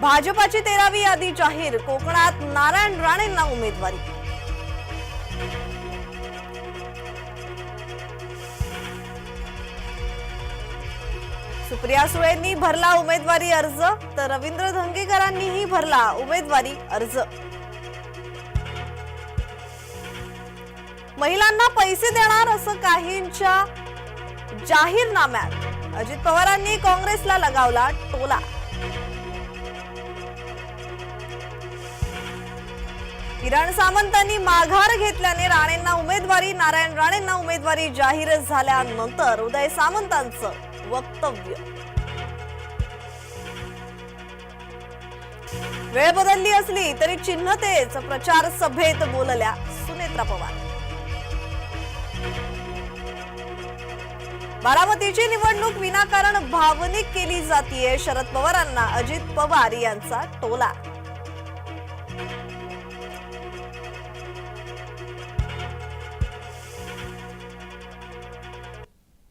भाजपाची 13वी यादी जाहीर, कोकणात नारायण राणेंना उमेदवारी। सुप्रिया सुळेंनी भरला उमेदवारी अर्ज, तर रवींद्र धंगेकरांनीही भरला उमेदवारी अर्ज। महिलांना पैसे देणार असं काहींच्या जाहीरनाम्यात अजित पवारांनी काँग्रेसला लगावला टोला। किरण सामंतांनी माघार घेतल्याने राणेंना उमेदवारी, नारायण राणेंना उमेदवारी जाहीर झाल्यानंतर उदय सामंतांचं वक्तव्य। वेळ बदलली असली तरी चिन्ह तेच, प्रचार सभेत बोलल्या सुनेत्रा पवार। बारामतीची निवडणूक विनाकारण भावनिक केली जातीये, शरद पवारांना अजित पवार यांचा टोला।